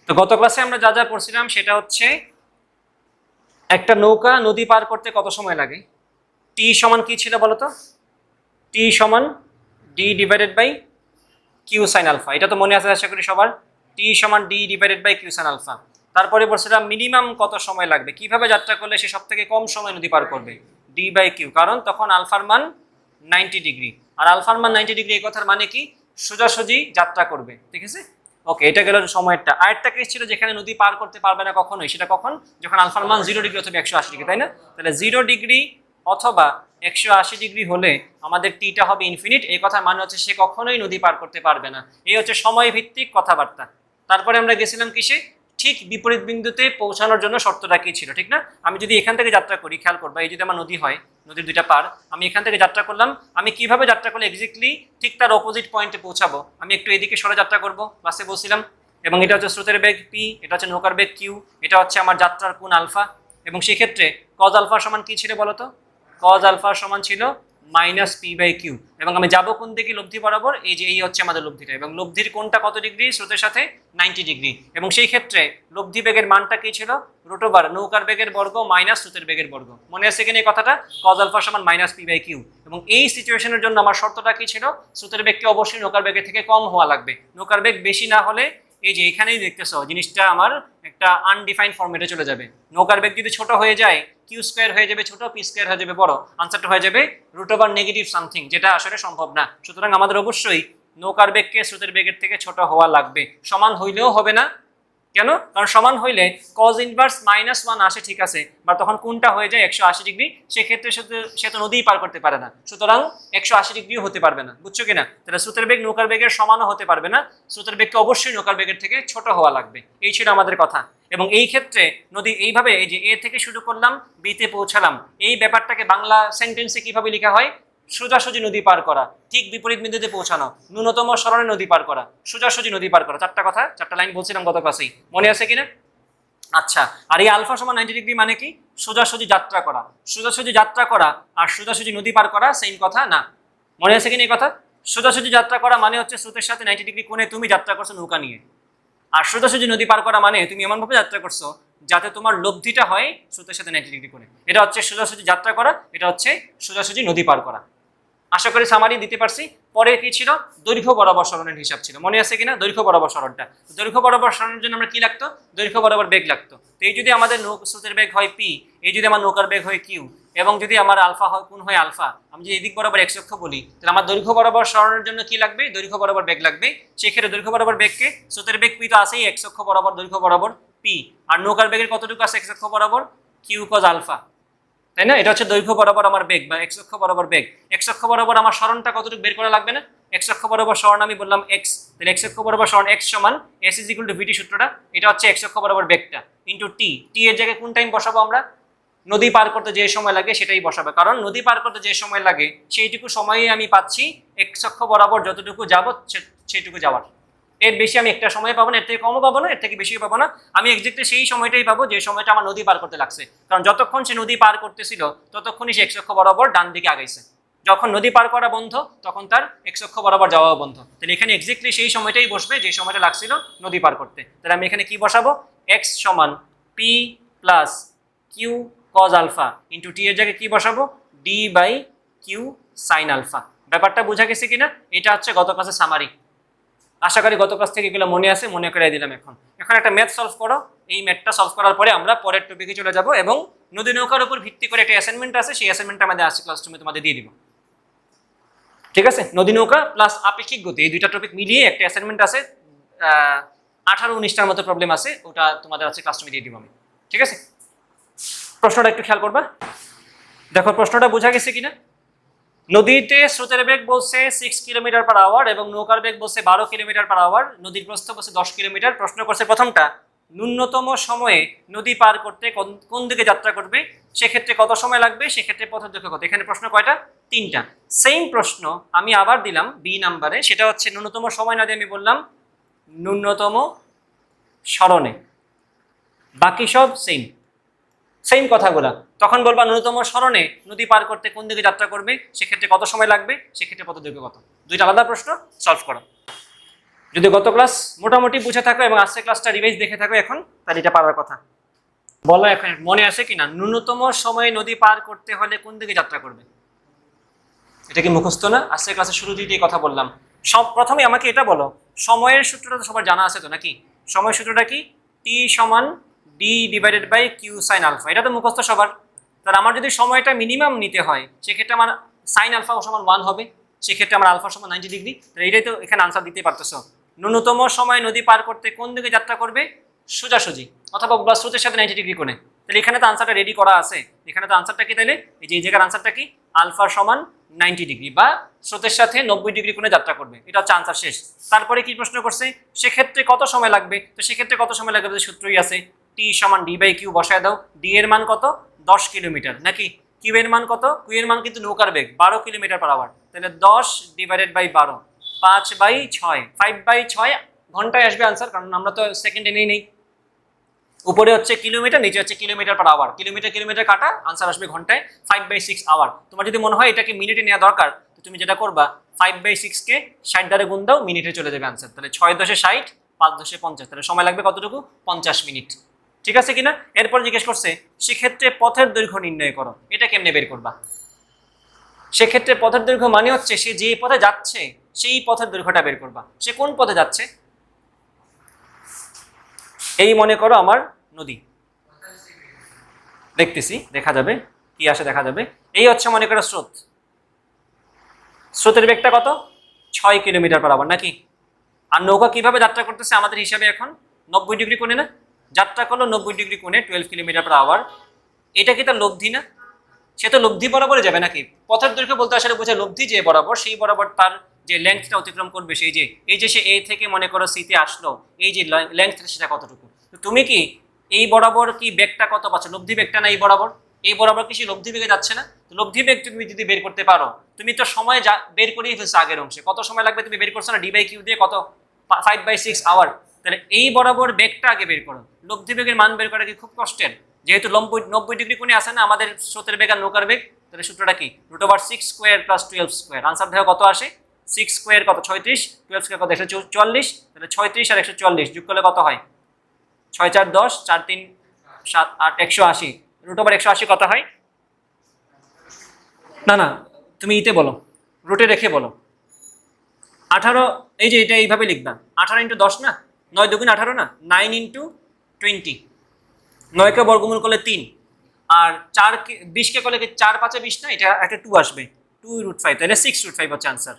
তো গত ক্লাসে আমরা যা যা পড়ছিলাম সেটা হচ্ছে একটা নৌকা নদী পার করতে কত সময় লাগে। টি সমান কি ছিল বলো তো? টি সমান D divided by Q sine alpha. এটা তো মনে আছে আশা করি সবার। টি সমান D divided by Q sine alpha. তারপরে বলছিলাম মিনিমাম কত সময় লাগবে, কিভাবে যাত্রা করলে সে সব থেকে কম সময় নদী পার করবে, ডি বাই কিউ, কারণ তখন আলফার মান 90 ডিগ্রি। আর আলফার মান 90 ডিগ্রি এই কথার মানে কি, সোজাসুজি যাত্রা করবে। ঠিক আছে, ওকে, এটা গেল সময়টা। আরেকটা কেস ছিল যেখানে নদী পার করতে পারবে না কখনোই, সেটা কখন, যখন আলফার মান 0 ডিগ্রি অথবা 180 ডিগ্রি, তাই না? তাহলে 0 ডিগ্রি অথবা 180 ডিগ্রি হলে আমাদের টিটা হবে ইনফিনিট। এই কথার মানে হচ্ছে সে কখনোই নদী পার করতে পারবে না। এই হচ্ছে সময় ভিত্তিক কথাবার্তা। তারপরে আমরা গেছিলাম কিসে, ঠিক বিপরীত বিন্দুতে পৌঁছানোর জন্য শর্তটা কি ছিল, ঠিক না? আমি যদি এখান থেকে যাত্রা করি, খেয়াল করবা, এই যদি আমার নদী হয়, নদীর দুইটা পার, আমি এখান থেকে যাত্রা করলাম, আমি কিভাবে যাত্রা করলে এক্স্যাক্টলি ঠিক তার অপোজিট পয়েন্টে পৌঁছাবো, আমি একটু এদিকে সরে যাত্রা করব, বাসে বলছিলাম। এবং এটা হচ্ছে স্রোতের বেগ পি, এটা হচ্ছে নৌকার বেগ কিউ, এটা হচ্ছে আমার যাত্রার কোণ আলফা। এবং সেক্ষেত্রে কজ আলফা সমান কি ছিল বলতো? কজ আলফা সমান ছিল মাইনাস পি বাই কিউ। এবং আমি যাবো কোন দিকে, লব্ধি বরাবর, এই যে এই হচ্ছে আমাদের লব্ধিটা, এবং লব্ধির কোণটা কত ডিগ্রি, স্রোতের সাথে 90 ডিগ্রি। এবং সেই ক্ষেত্রে লব্ধি বেগের মানটা কি ছিল, রুট ওভার নৌকার বেগের বর্গ মাইনাস স্রোতের বেগের বর্গ। মনে আছে কিনা এই কথাটা? কজ আলফা সমান মাইনাস পি বাই কিউ। এবং এই সিচুয়েশনের জন্য আমার শর্তটা কি ছিল, স্রোতের বেগকে অবশ্যই নৌকার বেগের থেকে কম হওয়া লাগবে। নৌকার বেগ বেশি না হলে, এই যে এখানেই দেখতেছো জিনিসটা আমার একটা আনডিফাইন্ড ফর্মেটে চলে যাবে। নৌকার বেগ যদি ছোট হয়ে যায়, কিউ স্কোয়ার হয়ে যাবে ছোট, পি স্কোয়ার হয়ে যাবে বড়, আনসারটা হয়ে যাবে রুট ওভার নেগেটিভ সামথিং, যেটা আসলে সম্ভব না। সুতরাং আমাদের অবশ্যই নৌকার বেগকে স্রোতের বেগের থেকে ছোট হওয়া লাগবে। সমান হইলেও হবে না, কেন? কারণ সমান হইলে কজ ইনভার্স -1 আসে, ঠিক আছে, বা তখন কোনটা হয়ে যায় 180 ডিগ্রি, সেক্ষেত্রে সে তো নদীই পার করতে পারে না, সুতরাং 180 ডিগ্রিও হতে পারবে না। বুঝছো কিনা? তাহলে স্রোতের বেগ নৌকার বেগের সমানও হতে পারবে না, স্রোতের বেগকে অবশ্যই নৌকার বেগের থেকে ছোট হওয়া লাগবে। এই ছিল আমাদের কথা। এবং এই ক্ষেত্রে নদী এইভাবে, এই যে এ থেকে শুরু করলাম, বিতে পৌঁছালাম, এই ব্যাপারটাকে বাংলা সেন্টেন্সে কিভাবে লেখা হয়, সোজাসুজি নদী পার করা, ঠিক বিপরীত বিন্দুতে পৌঁছানো, ন্যূনতম স্মরণে নদী পার করা, সোজাসুজি নদী পার করা। চারটা কথা, চারটা লাইন বলছিলাম গত ক্লাসেই, মনে আছে কিনা? আচ্ছা, আর এই আলফা সমান 90 ডিগ্রি মানে কি, সোজাসুজি যাত্রা করা। সোজাসুজি যাত্রা করা আর সোজাসুজি নদী পার করা সেম কথা না, মনে আছে কিনা এই কথা? সোজাসুজি যাত্রা করা মানে হচ্ছে স্রোতের সাথে 90 ডিগ্রি কোণে তুমি যাত্রা করছো নৌকা নিয়ে। আর সোজাসুজি নদী পার করা মানে তুমি এমনভাবে যাত্রা করছো যাতে তোমার লব্ধিটা হয় স্রোতের সাথে 90 ডিগ্রি কোণে। এটা হচ্ছে সোজাসুজি যাত্রা করা, এটা হচ্ছে সোজাসুজি নদী পার করা। আশা করি সামারি দিতে পারছি। পরে কি ছিল, দৈর্ঘ্য বরাবর সরণের হিসাব ছিল, মনে আছে কিনা? দৈর্ঘ্য বরাবর সরণটা, দৈর্ঘ্য বরাবর সরণের জন্য আমরা কি লাগতো, দৈর্ঘ্য বরাবর বেগ লাগতো। তো এই যদি আমাদের স্রোতের বেগ হয় পি, এই যদি আমার নৌকার বেগ হয় কিউ, এবং যদি আমার আলফা হয়, কোন হয় আলফা, আমি যদি এদিক বরাবর এক্স অক্ষ বলি, তাহলে আমার দৈর্ঘ্য বরাবর সরণের জন্য কি লাগবে, দৈর্ঘ্য বরাবর বেগ লাগবে। সেক্ষেত্রে দৈর্ঘ্য বরাবর বেগকে, স্রোতের বেগ পি তো আছেই এক্স অক্ষ বরাবর, দৈর্ঘ্য বরাবর পি, আর নৌকার বেগের কতটুকু আছে এক্স অক্ষ বরাবর, কিউ কজ আলফা, তাই না? এটা হচ্ছে দৈর্ঘ্য বরাবর আমার বেগ বা এক্স অক্ষ বরাবর বেগ। এক্স অক্ষ বরাবর আমার সরণটা কতটুকু বের করা লাগবে না? এক্স অক্ষ বরাবর সরণ আমি বললাম এক্স, তাহলে এক্স অক্ষ বরাবর সরণ এক্স সমান এস ইজ ইকুয়াল টু ভিটি সূত্রটা, এটা হচ্ছে এক্স অক্ষ বরাবর বেগটা ইনটু টি। টি এর জায়গায় কোন টাইম বসাবো আমরা? নদী পার করতে যে সময় লাগে সেটাই বসাবে, কারণ নদী পার করতে যে সময় লাগে সেইটুকু সময়ই আমি পাচ্ছি এক্স অক্ষ বরাবর যতটুকু যাবো সেইটুকু যাওয়ার। এর বেশি আমি একটা সময় পাবো না, এর থেকে কমও পাবো না, এর থেকে বেশিও পাবো না। আমি এক্স্যাক্টলি সেই সময়টাই পাবো যে সময়টা আমার নদী পার করতে লাগছে, কারণ যতক্ষণ সে নদী পার করতেছিল ততক্ষণই সে এক্স অক্ষ বরাবর ডান দিকে আগাইছে। যখন নদী পার করা বন্ধ তখন তার এক্স অক্ষ বরাবর যাওয়া বন্ধ। তাহলে এখানে এক্স্যাক্টলি সেই সময়টাই বসবে যে সময়টা লাগছিল নদী পার করতে। তাহলে আমি এখানে কি বসাবো, এক্স সমান P plus Q cos alpha into T এর জায়গায় কি বসাবো, D by Q sine alpha. ব্যাপারটা বোঝা গেছে কিনা? এটা হচ্ছে গত ক্লাসের সামারি। আশা করি গত ক্লাস থেকে এগুলো মনে আছে, মনে করে দিলাম। এখন একটা ম্যাথ সলভ করো। এই ম্যাথটা সলভ করার পরে আমরা পরের টপিকে চলে যাব, এবং নদী নৌকার উপর ভিত্তি করে একটা অ্যাসাইনমেন্ট আছে, সেই অ্যাসাইনমেন্টটা আমাদের আজকে ক্লাস রুমে তোমাদের দিয়ে দিব। ঠিক আছে, নদী নৌকা প্লাস আপেক্ষিক গতি, এই দুইটা টপিক মিলিয়ে একটা অ্যাসাইনমেন্ট আছে, 18-19টার মতো প্রবলেম আছে, ওটা তোমাদের আছে ক্লাস রুমে দিয়ে দিব আমি। ঠিক আছে, প্রশ্নটা একটু খেয়াল করবা, দেখো প্রশ্নটা বোঝা গেছে কিনা। নদীতে স্রোতের বেগ বলছে 6 কিলোমিটার/আওয়ার এবং নৌকার বেগ বলছে 12 কিলোমিটার/আওয়ার, নদীর প্রস্থ বলছে 10 কিলোমিটার। প্রশ্ন করছে প্রথমটা, ন্যূনতম সময়ে নদী পার করতে কোন দিকে যাত্রা করবে, সেক্ষেত্রে কত সময় লাগবে, সেক্ষেত্রে পথের দৈর্ঘ্য কত। এখানে প্রশ্ন কয়টা, তিনটা। সেম প্রশ্ন আমি আবার দিলাম বি নাম্বারে, সেটা হচ্ছে ন্যূনতম সময় না দিয়ে আমি বললাম ন্যূনতম স্মরণে, বাকি সব সেম সেম কথাগুলা। তখন বলবা ন্যূনতম স্মরণে নদী পার করতে কোন দিকে যাত্রা করবে, সেক্ষেত্রে কত সময় লাগবে, সেক্ষেত্রে পথ দৈর্ঘ্য কত। দুইটা আলাদা প্রশ্ন, সলভ করো। যদি গত ক্লাস মোটামুটি বুঝে থাকো এবং আজকের ক্লাসটা রিভাইজ দেখে থাকো এখন, তাহলে এটা পারার কথা। বলো এখন মনে আসে কিনা, ন্যূনতম সময়ে নদী পার করতে হলে কোন দিকে যাত্রা করবে? এটা কি মুখস্থ না? আজকের ক্লাসের শুরুতেই কথা বললাম। প্রথমে আমাকে এটা বলো, সময়ের সূত্রটা তো সবার জানা আছে তো নাকি? সময়ের সূত্রটা কি? টি সমান D divided by Q sine alpha. এটা তো মুখস্থ সবার। তাহলে আমার যদি সময়টা মিনিমাম নিতে হয়, সেক্ষেত্রে আমার সাইন আলফা সমান 1 হবে, সেক্ষেত্রে আমার আলফা সমান 90 ডিগ্রি। তাহলে এটাই তো এখানে আনসার দিতে পারতেছো। ন্যূনতম সময় নদী পার করতে কোন দিকে যাত্রা করবে? সোজাসুজি, অথবা বা স্রোতের সাথে 90 ডিগ্রি কোণে। তাহলে এখানে তো আনসারটা রেডি করা আছে। এখানে তো আনসারটা কি? তাহলে এই যে এই জায়গার আনসারটা কি? আলফা সমান 90 ডিগ্রি বা স্রোতের সাথে 90 ডিগ্রি কোণে যাত্রা করবে। এটা হচ্ছে আনসার শেষ। তারপরে কি প্রশ্ন করছে, সেক্ষেত্রে কত সময় লাগবে? তো সেক্ষেত্রে কত সময় লাগবে সূত্রই আছে, টি সমান ডি বাই কিউ বসায় দাও। ডি এর মান কত? 10 কিলোমিটার নাকি? কিউ এর মান কত? কিউ এর মান কিন্তু নৌকার বেগ 12 কিলোমিটার পার আওয়ার। তাহলে 10 ডিভাইডেড বাই 12, 5/6, 5/6 ঘন্টায় আসবে আনসার, কারণ আমরা তো সেকেন্ডে নেই। উপরে হচ্ছে কিলোমিটার, নিচে হচ্ছে kilometre per hour. Kilometre kilometre কাটা, আনসার আসবে ঘন্টায় 5/6 আওয়ার। তোমার যদি মনে হয় এটাকে মিনিটে নেওয়া দরকার, তো তুমি যেটা করবা 5/6 কে 60 দ্বারা গুণ দাও, মিনিটে চলে যাবে আনসার। তাহলে 6×10=60, 5×10=50, তাহলে সময় লাগবে কতটুকু? 50 মিনিট। ঠিক আছে কিনা? এরপর জিজ্ঞেস করছে সেক্ষেত্রে পথের দৈর্ঘ্য নির্ণয় করো। এটা কেমনে বের করবা? সেক্ষেত্রে পথের দৈর্ঘ্য মানে হচ্ছে সে যে পথে যাচ্ছে সেই পথের দৈর্ঘ্যটা বের করবা। সে কোন পথে যাচ্ছে? এই মনে করো আমার নদী, দেখতেছি, দেখা যাবে কি আসে, দেখা যাবে। এই হচ্ছে মনে করো স্রোত। স্রোতের বেগটা কত? 6 কিলোমিটার পার আওয়ার নাকি? আর নৌকা কিভাবে যাত্রা করতেছে আমাদের হিসাবে এখন 90 ডিগ্রি কোণে না? যাত্রা করলো 90 ডিগ্রি কোণে 12 কিলোমিটার পার আওয়ার। এটা কি তার লব্ধি না? সে তো লব্ধি বরাবরে যাবে নাকি? পথের দৈর্ঘ্য বলতে আসলে বোঝায় লব্ধি যে বরাবর, সেই বরাবর তার যে লেংথটা অতিক্রম করবে, সেই যে এই যে সে এ থেকে মনে করো সিতে আসলো, এই যে লেংথ সেটা কতটুকু? তুমি কি এই বরাবর কি বেগটা কত পাচ্ছ? লব্ধি বেগটা না এই বরাবর? এই বরাবর কি সে লব্ধি বেগে যাচ্ছে না? লব্ধি বেগ তুমি যদি বের করতে পারো, তুমি তো সময় বের করেই ফেলছো আগের অংশে। কত সময় লাগবে তুমি বের করছো না? ডি বাই কিউ দিয়ে কত? 5/6 আওয়ার। তাহলে এই বরাবর বেগটা আগে বের করো। লব্ধি বেগের মান বের করা কি খুব কষ্টের? যেহেতু 90 ডিগ্রি কোণে আসে না আমাদের স্রোতের বেগ আর নৌকার বেগ। তাহলে সূত্রটা কি? √6² + 12²। আনসার দেখো কত আসে? 6² কত? 36, 12² কত? 144। তাহলে 36 আর 144 যোগ করলে কত হয়? 6 4 10, 4 3 7 8, 180। √180 কত হয়? না না, তুমি ইতে বলো, রুটে রেখে বলো। 18, এই যে এটা এইভাবে লিখবা, 18 × 10 না, 9 2 18 না, 9 × 20। 9কে বর্গমূল করলে 3, আর 20কে করলে 4 5 20 না, এটা একটা 2 আসবে, 2√5, তাহলে 6√5 হচ্ছে আনসার।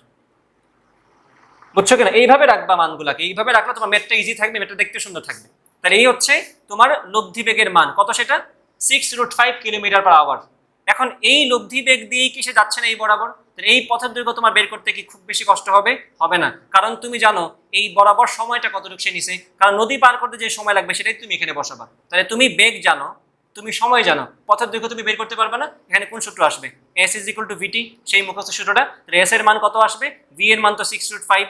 বুঝছো কিনা? এইভাবে রাখবা মানগুলাকে, এইভাবে রাখলে তোমার ম্যাথটা ইজি থাকবে, ম্যাথটা দেখতে সুন্দর থাকবে। তাহলে এই হচ্ছে তোমার লব্ধি বেগের মান কত, সেটা 6√5 কিলোমিটার পার আওয়ার। এখন এই লব্ধি বেগ দিয়েই কি সে যাচ্ছে না এই বরাবর? তাহলে এই পথের দৈর্ঘ্য তোমার বের করতে কি খুব বেশি কষ্ট হবে? হবে না, কারণ তুমি জানো এই বরাবর সময়টা কতটুকু সে নিছে। কারণ নদী পার করতে যে সময় লাগবে সেটাই তুমি এখানে বসাবা। তাহলে তুমি বেগ জানো, তুমি সময় জানো, পথের দৈর্ঘ্য তুমি বের করতে পারবে না। এখানে কোন সূত্র আসবে? S = VT, সেই মুখস্থ সূত্রটা। তাহলে S এর মান কত আসবে? V এর মান তো 6√5,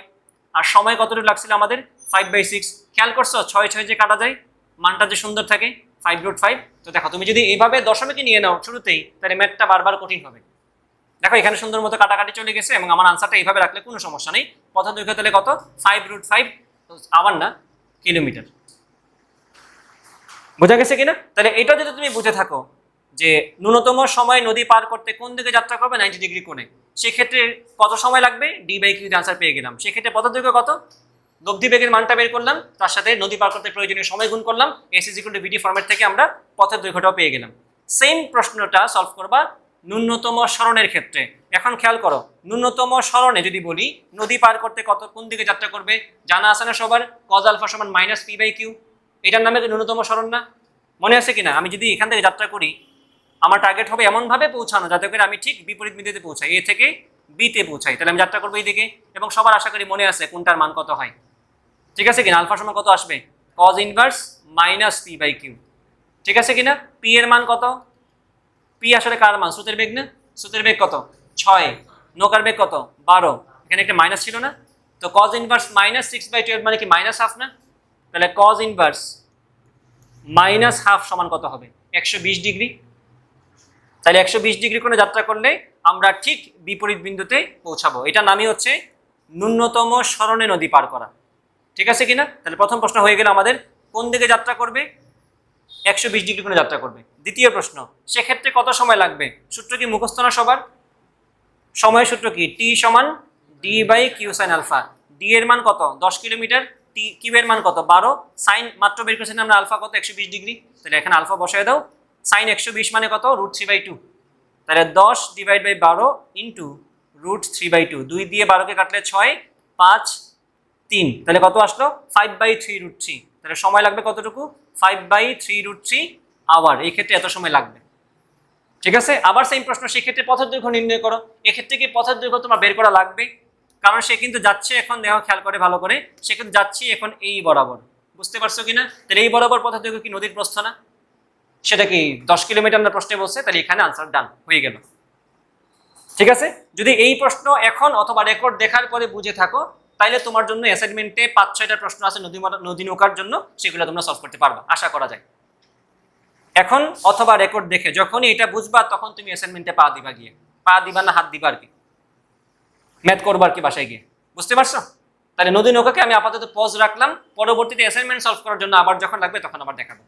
আর সময় কতটুকু লাগছিল আমাদের? 5/6। খেয়াল করছো 6 6 যে কাটা যায়, মানটা যে সুন্দর থাকে 5√5। তো দেখো তুমি যদি এইভাবে দশমিকে নিয়ে নাও শুরুতেই, তাহলে ম্যাথটা বারবার কঠিন হবে। দেখো এখানে সুন্দর মতো কাটাকাটি চলে গেছে, এবং আমার আনসারটা এইভাবে রাখলে কোনো সমস্যা নেই। পথের দৈর্ঘ্য তাহলে কত? 5√5 আওয়ার না, কিলোমিটার। বোঝা গেছে কিনা? তাহলে এটা যদি তুমি বুঝে থাকো যে ন্যূনতম সময় নদী পার করতে কোন দিকে যাত্রা করবে 90 ডিগ্রি কোণে, সেক্ষেত্রে কত সময় লাগবে? ডি বাই কিউ আনসার পেয়ে গেলাম। সেক্ষেত্রে পথের দৈর্ঘ্য কত? লব্ধি বেগের মানটা বের করলাম, তার সাথে নদী পার করতে প্রয়োজনীয় সময় গুণ করলাম, S = VT ফরম্যাট থেকে আমরা পথের দৈর্ঘ্যটাও পেয়ে গেলাম। সেম প্রশ্নটা সলভ করবা ন্যূনতম সরণের ক্ষেত্রে। এখন খেয়াল করো, ন্যূনতম সরণে যদি বলি নদী পার করতে কোন দিকে যাত্রা করবে, জানা আছে না সবার? cos আলফা সমান -p/q। এটার নামে ন্যূনতম সরণ না? মনে আছে কিনা? আমি যদি এখান থেকে যাত্রা করি, আমার টার্গেট হবে এমনভাবে পৌঁছানো যাতে করে আমি ঠিক বিপরীত বিন্দুতে পৌঁছাই, এ থেকে বিতে পৌঁছাই। তাহলে আমি যাত্রা করবো এইদিকে, এবং সবার আশা করি মনে আছে কোনটার মান কত হয়। ঠিক আছে কিনা? আলফা সমান কত আসবে? cos inverse -p/q। ঠিক আছে কিনা? পি এর মান কত? পি আসলে কার মান? স্রোতের বেগ না? স্রোতের বেগ কত? 6, নৌকার বেগ কত? 12। এখানে একটা মাইনাস ছিল না? তো cos ইনভার্স -6/12 মানে কি -1/2 না? তাহলে cos ইনভার্স -1/2 সমান কত হবে? 120 ডিগ্রি। তাহলে 120 ডিগ্রি কোণে যাত্রা করলে আমরা ঠিক বিপরীত বিন্দুতে পৌঁছাবো। এটা নামই হচ্ছে ন্যূনতম সরণে নদী পার করা। ঠিক আছে কিনা? তাহলে প্রথম প্রশ্ন হয়ে গেল আমাদের, কোন দিকে যাত্রা করবে? 120 ডিগ্রি কোণে যাত্রা করবে। দ্বিতীয় প্রশ্ন, সেক্ষেত্রে কত সময় লাগবে? সূত্র কি মুখস্থ না সবার? সময় সূত্র কি? টি সমান D by Q sine alpha. D এর মান কত? 10 কিলোমিটার। টি কিউ এর মান কত? 12। সাইন মাত্র বের করেছেন আমরা, আলফা কত? 120 ডিগ্রি। তাহলে এখানে আলফা বসায় দাও। সাইন 120 মানে কত? √3/2। তাহলে 10 ডিভাইড বাই 12 ইন্টু √3/2। 2 দিয়ে 12কে কাটলে 6, 5, 3। তাহলে কত আসলো? 5/3√3। তাহলে সময় লাগবে কতটুকু? 5/3√3 আওয়ার। এই ক্ষেত্রে এত সময় লাগবে। ঠিক আছে? আবার সেম প্রশ্ন, সেক্ষেত্রে পথের দৈর্ঘ্য নির্ণয় করো। এক্ষেত্রে কি পথের দৈর্ঘ্য তোমার বের করা লাগবে? কারণ সে কিন্তু যাচ্ছে এখন, দেখো খেয়াল করে ভালো করে, সে কিন্তু যাচ্ছে এখন এই বরাবর। বুঝতে পারছো কিনা? তাহলে এই বরাবর পথের দৈর্ঘ্য কি নদীর প্রস্থ না? সেটা কি 10 কিলোমিটার না প্রশ্নে বলছে, তাহলে এখানে আনসার ডান হয়ে গেল। ঠিক আছে? যদি এই প্রশ্ন এখন অথবা রেকর্ড দেখার পরে বুঝে থাকো, তাইলে তোমার জন্য অ্যাসাইনমেন্টে 5-6টা প্রশ্ন আছে নদী নৌকার জন্য, সেগুলো তোমরা সলভ করতে পারবা, আশা করা যায়। এখন অথবা রেকর্ড দেখে যখনই এটা বুঝবা, তখন তুমি অ্যাসাইনমেন্টে পা দিবা, গিয়ে পা দিবা না হাত দিবা আর কি, ম্যাথ করবা আর কি বাসায় গিয়ে। বুঝতে পারছো? তাহলে নদী নৌকাকে আমি আপাতত পজ রাখলাম, পরবর্তীতে অ্যাসাইনমেন্ট সলভ করার জন্য আবার যখন লাগবে তখন আবার দেখাবো।